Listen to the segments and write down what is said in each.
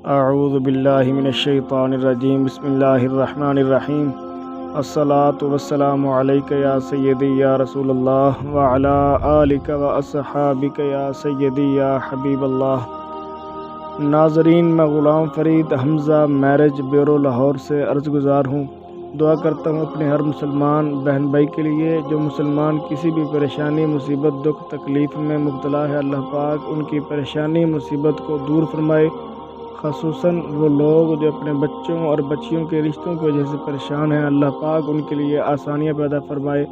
اعوذ باللہ من الشیطان الرجیم بسم اللہ الرحمن الرحیم الصلاۃ والسلام علیک یا سیدی یا رسول اللہ وعلی آلک و اصحابک یا سیدی یا حبیب اللہ۔ ناظرین، میں غلام فرید حمزہ میرج بیورو لاہور سے عرض گزار ہوں۔ دعا کرتا ہوں اپنے ہر مسلمان بہن بھائی کے لیے جو مسلمان کسی بھی پریشانی، مصیبت، دکھ، تکلیف میں مبتلا ہے، اللہ پاک ان کی پریشانی، مصیبت کو دور فرمائے۔ خصوصاً وہ لوگ جو اپنے بچوں اور بچیوں کے رشتوں کی وجہ سے پریشان ہیں، اللہ پاک ان کے لیے آسانیاں پیدا فرمائے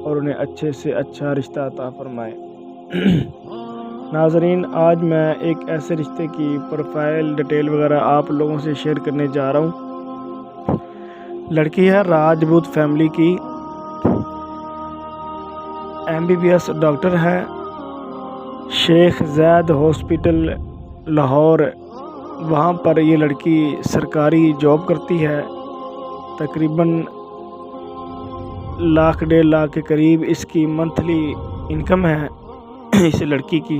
اور انہیں اچھے سے اچھا رشتہ عطا فرمائے۔ ناظرین، آج میں ایک ایسے رشتے کی پروفائل ڈیٹیل وغیرہ آپ لوگوں سے شیئر کرنے جا رہا ہوں۔ لڑکی ہے راجپوت فیملی کی، MBBS ڈاکٹر ہے، شیخ زید ہاسپٹل لاہور، وہاں پر یہ لڑکی سرکاری جاب کرتی ہے۔ تقریباً 1.5 کے قریب اس کی منتھلی انکم ہے اس لڑکی کی۔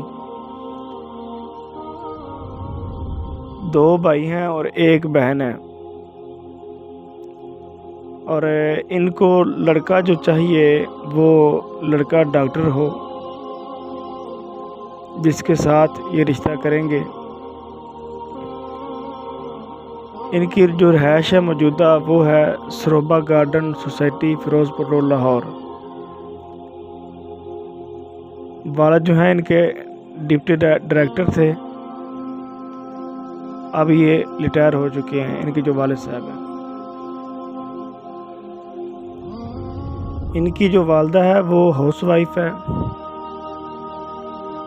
2 بھائی ہیں اور 1 بہن ہے، اور ان کو لڑکا جو چاہیے وہ لڑکا ڈاکٹر ہو جس کے ساتھ یہ رشتہ کریں گے۔ ان کی جو رہائش ہے موجودہ وہ ہے سروبا گارڈن سوسائٹی، فیروز پور روڈ، لاہور۔ والد جو ہیں ان کے ڈپٹی ڈائریکٹر تھے، اب یہ ریٹائر ہو چکے ہیں، ان کے جو والد صاحب ہیں۔ ان کی جو والدہ ہے وہ ہاؤس وائف ہے۔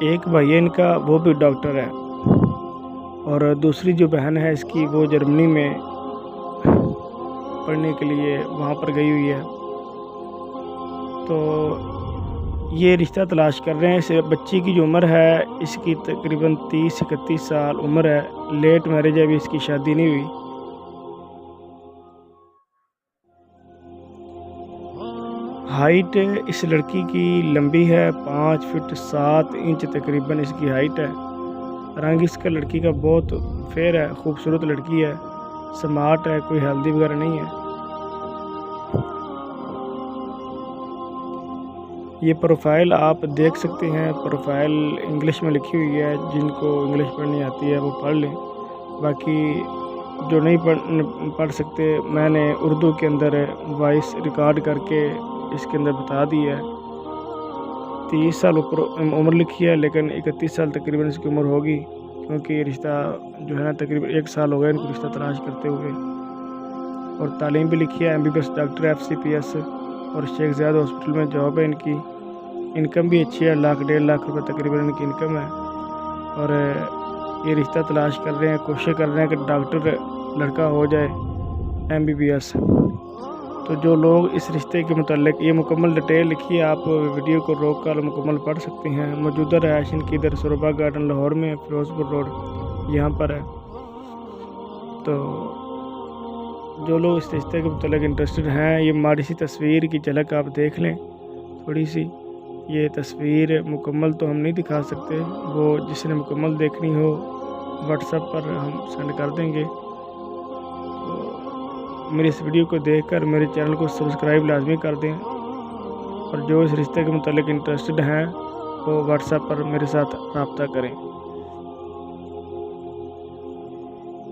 1 بھائی ہے ان کا، وہ بھی ڈاکٹر ہے، اور دوسری جو بہن ہے اس کی وہ جرمنی میں پڑھنے کے لیے وہاں پر گئی ہوئی ہے۔ تو یہ رشتہ تلاش کر رہے ہیں۔ اس بچی کی جو عمر ہے اس کی تقریباً 30-31 سال عمر ہے، لیٹ میرج ہے، ابھی اس کی شادی نہیں ہوئی۔ ہائٹ اس لڑکی کی لمبی ہے، 5 فٹ 7 انچ تقریباً اس کی ہائٹ ہے۔ رنگ اس کا لڑکی کا بہت فیئر ہے، خوبصورت لڑکی ہے، سمارٹ ہے، کوئی ہیلدی وغیرہ نہیں ہے۔ یہ پروفائل آپ دیکھ سکتے ہیں، پروفائل انگلش میں لکھی ہوئی ہے، جن کو انگلش پڑھنی آتی ہے وہ پڑھ لیں، باقی جو نہیں پڑھ سکتے میں نے اردو کے اندر وائس ریکارڈ کر کے اس کے اندر بتا دی ہے۔ 30 سال اوپر عمر لکھی ہے، لیکن 31 سال تقریباً اس کی عمر ہوگی، کیونکہ یہ رشتہ جو ہے نا تقریباً 1 سال ہو گیا ان کو رشتہ تلاش کرتے ہوئے۔ اور تعلیم بھی لکھی ہے، MBBS ڈاکٹر FCPS، اور شیخ زید ہاسپٹل میں جاب ہے ان کی۔ انکم بھی اچھی ہے، 1.5 لاکھ روپے تقریباً ان کی انکم ہے، اور یہ رشتہ تلاش کر رہے ہیں، کوشش کر رہے ہیں کہ ڈاکٹر لڑکا ہو جائے MBBS۔ تو جو لوگ اس رشتے کے متعلق یہ مکمل ڈیٹیل لکھی ہے، آپ ویڈیو کو روک کر مکمل پڑھ سکتے ہیں۔ موجودہ رہائش ان کی ادھر سروبا گارڈن لاہور میں، فیروز پور روڈ یہاں پر ہے۔ تو جو لوگ اس رشتے کے متعلق انٹرسٹڈ ہیں، یہ ماڑی سی تصویر کی جھلک آپ دیکھ لیں تھوڑی سی۔ یہ تصویر مکمل تو ہم نہیں دکھا سکتے، وہ جس نے مکمل دیکھنی ہو واٹس ایپ پر ہم سینڈ کر دیں گے۔ میری اس ویڈیو کو دیکھ کر میرے چینل کو سبسکرائب لازمی کر دیں، اور جو اس رشتے کے متعلق انٹرسٹڈ ہیں وہ واٹس ایپ پر میرے ساتھ رابطہ کریں۔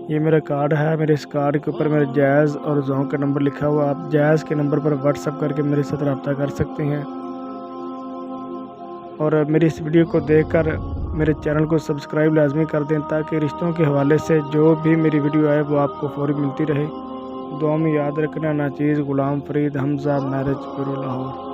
یہ میرا کارڈ ہے، میرے اس کارڈ کے اوپر میرے جائز اور زون کا نمبر لکھا ہوا، آپ جائز کے نمبر پر واٹس ایپ کر کے میرے ساتھ رابطہ کر سکتے ہیں۔ اور میری اس ویڈیو کو دیکھ کر میرے چینل کو سبسکرائب لازمی کر دیں، تاکہ رشتوں کے حوالے سے جو بھی میری ویڈیو آئے وہ آپ کو فوری ملتی رہے۔ دعا میں یاد رکھنا، ناچیز غلام فرید حمزہ میرج بیورو لاہور۔